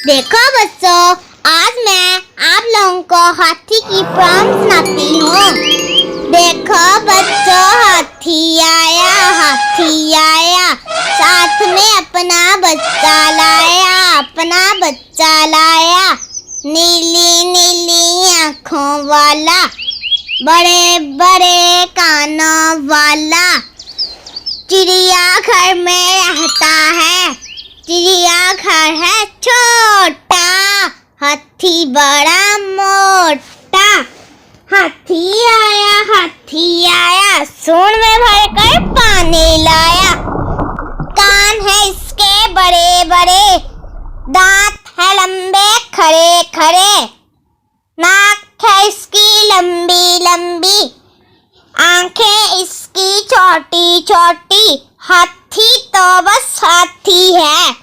देखो बच्चों, आज मैं आप लोगों को हाथी की पोएम सुनाती हूँ। देखो बच्चों, हाथी आया, साथ में अपना बच्चा लाया, नीली नीली आँखों वाला, बड़े बड़े कानों वाला, चिड़ियाघर में रहता है, चिड़ियाघर है छोटा, हाथी बड़ा मोटा। हाथी आया, सूंड में भरकर पानी लाया, कान है इसके बड़े बड़े, दांत है लंबे खड़े खड़े, नाक है इसकी लंबी लंबी, आंखें इसकी छोटी छोटी, हाथी तो बस हाथी है।